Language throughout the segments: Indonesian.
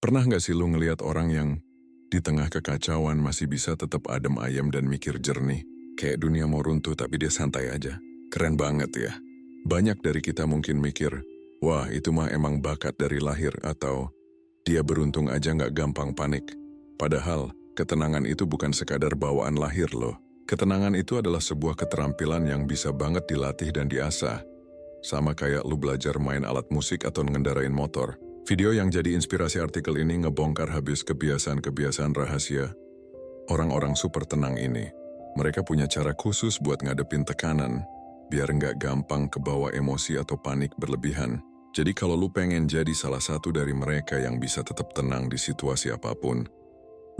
Pernah nggak sih lu ngelihat orang yang di tengah kekacauan masih bisa tetap adem ayem dan mikir jernih? Kayak dunia mau runtuh tapi dia santai aja. Keren banget ya. Banyak dari kita mungkin mikir, wah itu mah emang bakat dari lahir atau dia beruntung aja nggak gampang panik. Padahal, ketenangan itu bukan sekadar bawaan lahir loh. Ketenangan itu adalah sebuah keterampilan yang bisa banget dilatih dan diasah. Sama kayak lu belajar main alat musik atau ngendarain motor. Video yang jadi inspirasi artikel ini ngebongkar habis kebiasaan-kebiasaan rahasia orang-orang super tenang ini. Mereka punya cara khusus buat ngadepin tekanan, biar nggak gampang kebawa emosi atau panik berlebihan. Jadi kalau lu pengen jadi salah satu dari mereka yang bisa tetap tenang di situasi apapun,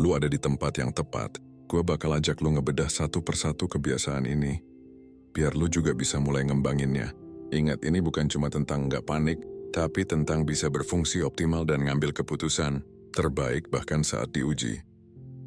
lu ada di tempat yang tepat. Gue bakal ajak lu ngebedah satu persatu kebiasaan ini, biar lu juga bisa mulai ngembanginnya. Ingat, ini bukan cuma tentang nggak panik, tapi tentang bisa berfungsi optimal dan ngambil keputusan terbaik bahkan saat diuji.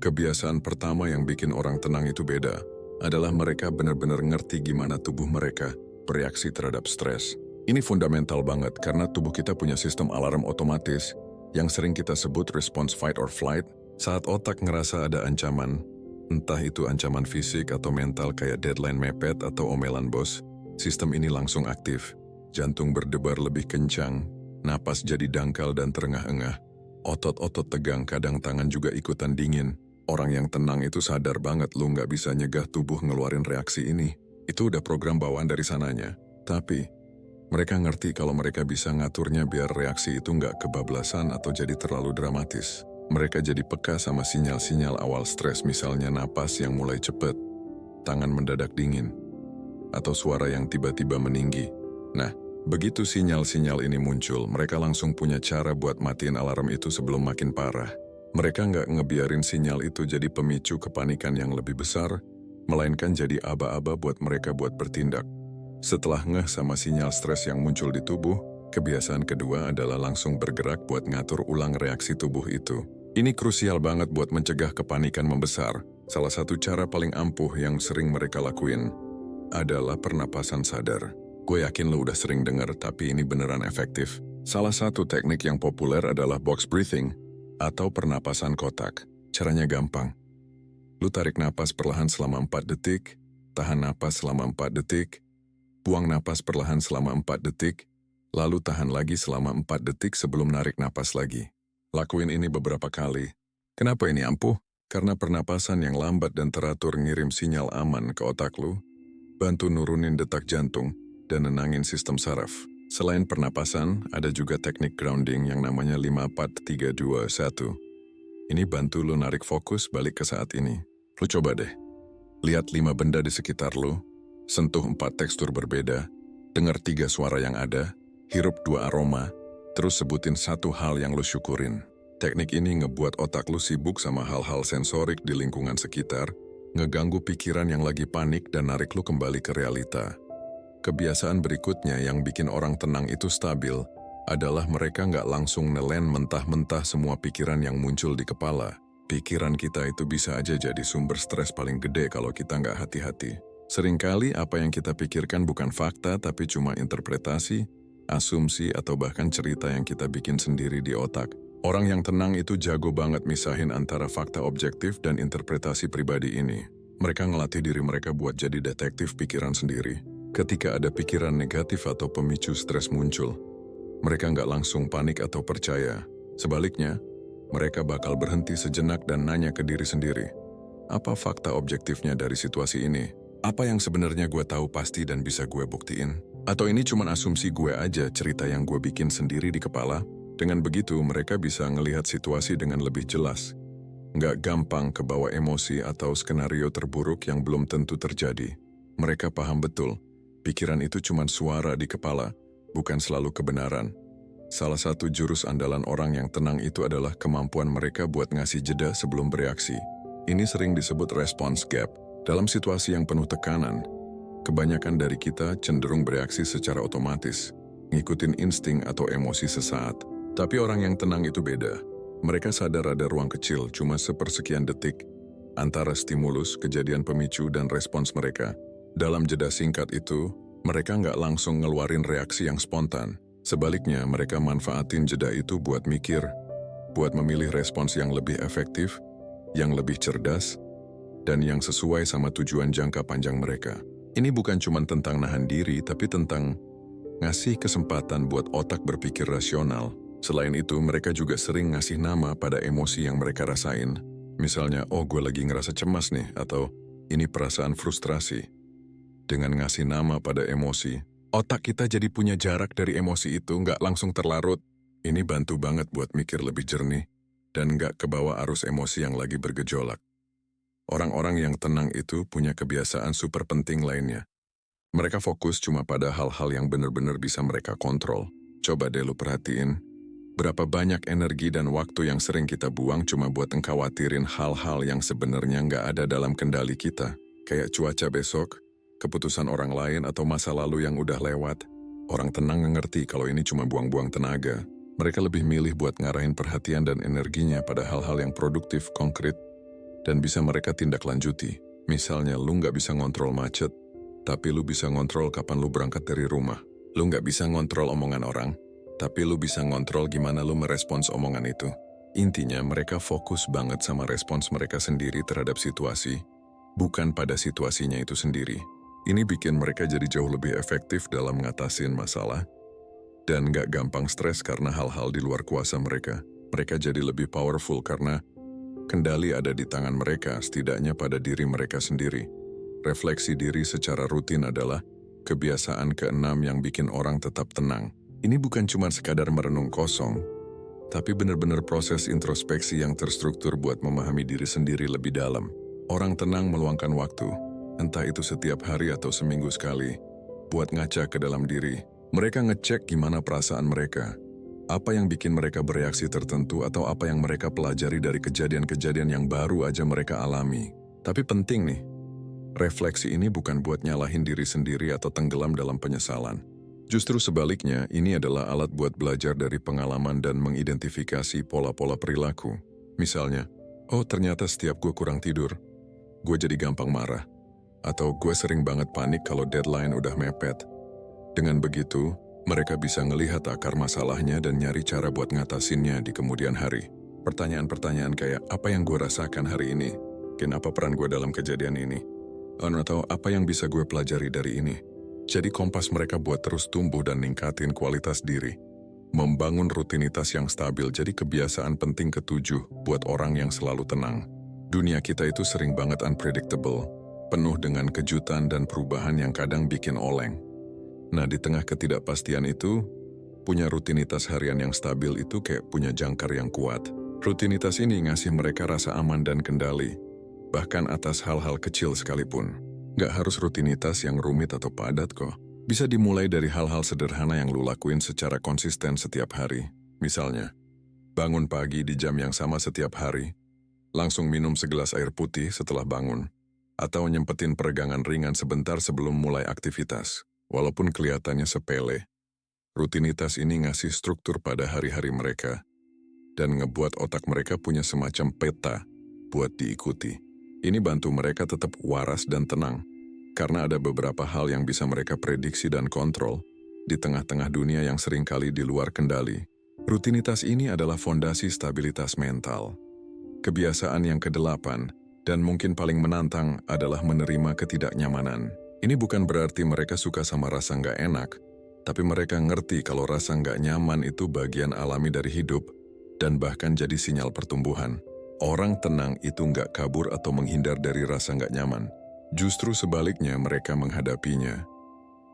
Kebiasaan pertama yang bikin orang tenang itu beda, adalah mereka benar-benar ngerti gimana tubuh mereka bereaksi terhadap stres. Ini fundamental banget karena tubuh kita punya sistem alarm otomatis yang sering kita sebut response fight or flight. Saat otak ngerasa ada ancaman, entah itu ancaman fisik atau mental kayak deadline mepet atau omelan bos, sistem ini langsung aktif. Jantung berdebar lebih kencang, napas jadi dangkal dan terengah-engah. Otot-otot tegang, kadang tangan juga ikutan dingin. Orang yang tenang itu sadar banget lu nggak bisa nyegah tubuh ngeluarin reaksi ini. Itu udah program bawaan dari sananya. Tapi, mereka ngerti kalau mereka bisa ngaturnya biar reaksi itu nggak kebablasan atau jadi terlalu dramatis. Mereka jadi peka sama sinyal-sinyal awal stres, misalnya napas yang mulai cepet, tangan mendadak dingin, atau suara yang tiba-tiba meninggi. Nah, begitu sinyal-sinyal ini muncul, mereka langsung punya cara buat matiin alarm itu sebelum makin parah. Mereka nggak ngebiarin sinyal itu jadi pemicu kepanikan yang lebih besar, melainkan jadi aba-aba buat mereka buat bertindak. Setelah ngeh sama sinyal stres yang muncul di tubuh, kebiasaan kedua adalah langsung bergerak buat ngatur ulang reaksi tubuh itu. Ini krusial banget buat mencegah kepanikan membesar. Salah satu cara paling ampuh yang sering mereka lakuin adalah pernapasan sadar. Gue yakin lo udah sering dengar, tapi ini beneran efektif. Salah satu teknik yang populer adalah box breathing atau pernapasan kotak. Caranya gampang. Lu tarik napas perlahan selama 4 detik, tahan napas selama 4 detik, buang napas perlahan selama 4 detik, lalu tahan lagi selama 4 detik sebelum narik napas lagi. Lakuin ini beberapa kali. Kenapa ini ampuh? Karena pernapasan yang lambat dan teratur ngirim sinyal aman ke otak lu, bantu nurunin detak jantung, dan nenangin sistem saraf. Selain pernapasan, ada juga teknik grounding yang namanya 5-4-3-2-1. Ini bantu lu narik fokus balik ke saat ini. Lu coba deh. Lihat 5 benda di sekitar lu, sentuh 4 tekstur berbeda, dengar 3 suara yang ada, hirup 2 aroma, terus sebutin 1 hal yang lu syukurin. Teknik ini ngebuat otak lu sibuk sama hal-hal sensorik di lingkungan sekitar, ngeganggu pikiran yang lagi panik dan narik lu kembali ke realita. Kebiasaan berikutnya yang bikin orang tenang itu stabil adalah mereka nggak langsung nelen mentah-mentah semua pikiran yang muncul di kepala. Pikiran kita itu bisa aja jadi sumber stres paling gede kalau kita nggak hati-hati. Seringkali apa yang kita pikirkan bukan fakta tapi cuma interpretasi, asumsi, atau bahkan cerita yang kita bikin sendiri di otak. Orang yang tenang itu jago banget misahin antara fakta objektif dan interpretasi pribadi ini. Mereka ngelatih diri mereka buat jadi detektif pikiran sendiri. Ketika ada pikiran negatif atau pemicu stres muncul, mereka nggak langsung panik atau percaya. Sebaliknya, mereka bakal berhenti sejenak dan nanya ke diri sendiri, apa fakta objektifnya dari situasi ini? Apa yang sebenarnya gue tahu pasti dan bisa gue buktiin? Atau ini cuma asumsi gue aja, cerita yang gue bikin sendiri di kepala? Dengan begitu, mereka bisa ngelihat situasi dengan lebih jelas. Nggak gampang kebawa emosi atau skenario terburuk yang belum tentu terjadi. Mereka paham betul, pikiran itu cuma suara di kepala, bukan selalu kebenaran. Salah satu jurus andalan orang yang tenang itu adalah kemampuan mereka buat ngasih jeda sebelum bereaksi. Ini sering disebut response gap. Dalam situasi yang penuh tekanan, kebanyakan dari kita cenderung bereaksi secara otomatis, ngikutin insting atau emosi sesaat. Tapi orang yang tenang itu beda. Mereka sadar ada ruang kecil, cuma sepersekian detik, antara stimulus, kejadian pemicu, dan respons mereka. Dalam jeda singkat itu, mereka nggak langsung ngeluarin reaksi yang spontan. Sebaliknya, mereka manfaatin jeda itu buat mikir, buat memilih respons yang lebih efektif, yang lebih cerdas, dan yang sesuai sama tujuan jangka panjang mereka. Ini bukan cuma tentang nahan diri, tapi tentang ngasih kesempatan buat otak berpikir rasional. Selain itu, mereka juga sering ngasih nama pada emosi yang mereka rasain. Misalnya, oh gue lagi ngerasa cemas nih, atau ini perasaan frustrasi. Dengan ngasih nama pada emosi, otak kita jadi punya jarak dari emosi itu, nggak langsung terlarut. Ini bantu banget buat mikir lebih jernih, dan nggak kebawa arus emosi yang lagi bergejolak. Orang-orang yang tenang itu punya kebiasaan super penting lainnya. Mereka fokus cuma pada hal-hal yang benar-benar bisa mereka kontrol. Coba deh lu perhatiin, berapa banyak energi dan waktu yang sering kita buang cuma buat ngekhawatirin hal-hal yang sebenarnya nggak ada dalam kendali kita. Kayak cuaca besok, keputusan orang lain atau masa lalu yang udah lewat. Orang tenang ngerti kalau ini cuma buang-buang tenaga. Mereka lebih milih buat ngarahin perhatian dan energinya pada hal-hal yang produktif, konkret, dan bisa mereka tindak lanjuti. Misalnya, lu nggak bisa ngontrol macet, tapi lu bisa ngontrol kapan lu berangkat dari rumah. Lu nggak bisa ngontrol omongan orang, tapi lu bisa ngontrol gimana lu merespons omongan itu. Intinya, mereka fokus banget sama respons mereka sendiri terhadap situasi, bukan pada situasinya itu sendiri. Ini bikin mereka jadi jauh lebih efektif dalam ngatasin masalah, dan nggak gampang stres karena hal-hal di luar kuasa mereka. Mereka jadi lebih powerful karena kendali ada di tangan mereka, setidaknya pada diri mereka sendiri. Refleksi diri secara rutin adalah kebiasaan keenam yang bikin orang tetap tenang. Ini bukan cuma sekadar merenung kosong, tapi benar-benar proses introspeksi yang terstruktur buat memahami diri sendiri lebih dalam. Orang tenang meluangkan waktu, entah itu setiap hari atau seminggu sekali, buat ngaca ke dalam diri. Mereka ngecek gimana perasaan mereka, apa yang bikin mereka bereaksi tertentu atau apa yang mereka pelajari dari kejadian-kejadian yang baru aja mereka alami. Tapi penting nih, refleksi ini bukan buat nyalahin diri sendiri atau tenggelam dalam penyesalan. Justru sebaliknya, ini adalah alat buat belajar dari pengalaman dan mengidentifikasi pola-pola perilaku. Misalnya, oh ternyata setiap gue kurang tidur, gue jadi gampang marah. Atau gue sering banget panik kalau deadline udah mepet. Dengan begitu, mereka bisa ngelihat akar masalahnya dan nyari cara buat ngatasinnya di kemudian hari. Pertanyaan-pertanyaan kayak, apa yang gue rasakan hari ini? Mungkin apa peran gue dalam kejadian ini? Atau apa yang bisa gue pelajari dari ini? Jadi kompas mereka buat terus tumbuh dan ningkatin kualitas diri. Membangun rutinitas yang stabil jadi kebiasaan penting ketujuh buat orang yang selalu tenang. Dunia kita itu sering banget unpredictable, penuh dengan kejutan dan perubahan yang kadang bikin oleng. Nah, di tengah ketidakpastian itu, punya rutinitas harian yang stabil itu kayak punya jangkar yang kuat. Rutinitas ini ngasih mereka rasa aman dan kendali, bahkan atas hal-hal kecil sekalipun. Gak harus rutinitas yang rumit atau padat kok. Bisa dimulai dari hal-hal sederhana yang lu lakuin secara konsisten setiap hari. Misalnya, bangun pagi di jam yang sama setiap hari, langsung minum segelas air putih setelah bangun, atau nyempetin peregangan ringan sebentar sebelum mulai aktivitas. Walaupun kelihatannya sepele, rutinitas ini ngasih struktur pada hari-hari mereka dan ngebuat otak mereka punya semacam peta buat diikuti. Ini bantu mereka tetap waras dan tenang, karena ada beberapa hal yang bisa mereka prediksi dan kontrol di tengah-tengah dunia yang seringkali di luar kendali. Rutinitas ini adalah fondasi stabilitas mental. Kebiasaan yang kedelapan, dan mungkin paling menantang, adalah menerima ketidaknyamanan. Ini bukan berarti mereka suka sama rasa nggak enak, tapi mereka ngerti kalau rasa nggak nyaman itu bagian alami dari hidup, dan bahkan jadi sinyal pertumbuhan. Orang tenang itu nggak kabur atau menghindar dari rasa nggak nyaman. Justru sebaliknya mereka menghadapinya.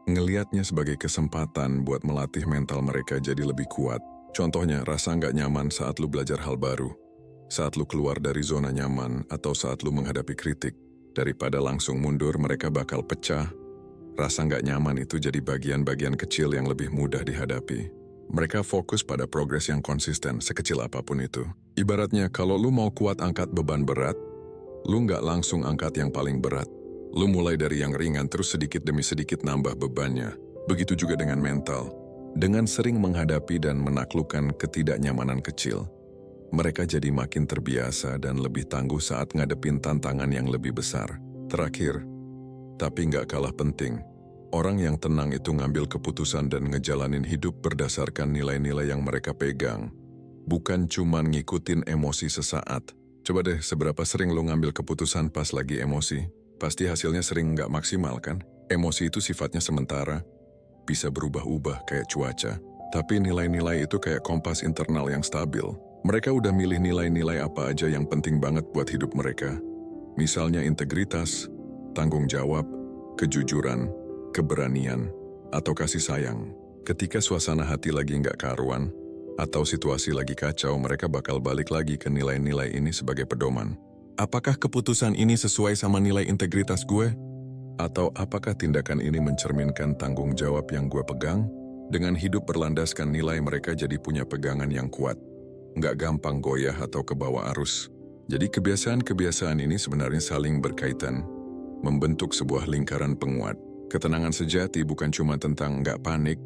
Ngelihatnya sebagai kesempatan buat melatih mental mereka jadi lebih kuat. Contohnya, rasa nggak nyaman saat lu belajar hal baru, saat lu keluar dari zona nyaman, atau saat lu menghadapi kritik. Daripada langsung mundur, mereka bakal pecah. Rasa nggak nyaman itu jadi bagian-bagian kecil yang lebih mudah dihadapi. Mereka fokus pada progres yang konsisten, sekecil apapun itu. Ibaratnya, kalau lu mau kuat angkat beban berat, lu nggak langsung angkat yang paling berat. Lu mulai dari yang ringan, terus sedikit demi sedikit nambah bebannya. Begitu juga dengan mental. Dengan sering menghadapi dan menaklukkan ketidaknyamanan kecil, mereka jadi makin terbiasa dan lebih tangguh saat ngadepin tantangan yang lebih besar. Terakhir, tapi nggak kalah penting, orang yang tenang itu ngambil keputusan dan ngejalanin hidup berdasarkan nilai-nilai yang mereka pegang, bukan cuma ngikutin emosi sesaat. Coba deh, seberapa sering lo ngambil keputusan pas lagi emosi? Pasti hasilnya sering nggak maksimal kan? Emosi itu sifatnya sementara, bisa berubah-ubah kayak cuaca. Tapi nilai-nilai itu kayak kompas internal yang stabil. Mereka udah milih nilai-nilai apa aja yang penting banget buat hidup mereka. Misalnya integritas, tanggung jawab, kejujuran, keberanian, atau kasih sayang. Ketika suasana hati lagi nggak karuan, atau situasi lagi kacau, mereka bakal balik lagi ke nilai-nilai ini sebagai pedoman. Apakah keputusan ini sesuai sama nilai integritas gue? Atau apakah tindakan ini mencerminkan tanggung jawab yang gue pegang? Dengan hidup berlandaskan nilai, mereka jadi punya pegangan yang kuat. Nggak gampang goyah atau kebawa arus. Jadi kebiasaan-kebiasaan ini sebenarnya saling berkaitan, membentuk sebuah lingkaran penguat. Ketenangan sejati bukan cuma tentang nggak panik,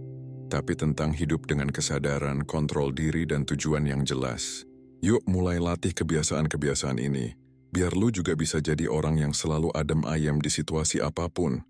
tapi tentang hidup dengan kesadaran, kontrol diri, dan tujuan yang jelas. Yuk mulai latih kebiasaan-kebiasaan ini, biar lu juga bisa jadi orang yang selalu adem ayem di situasi apapun.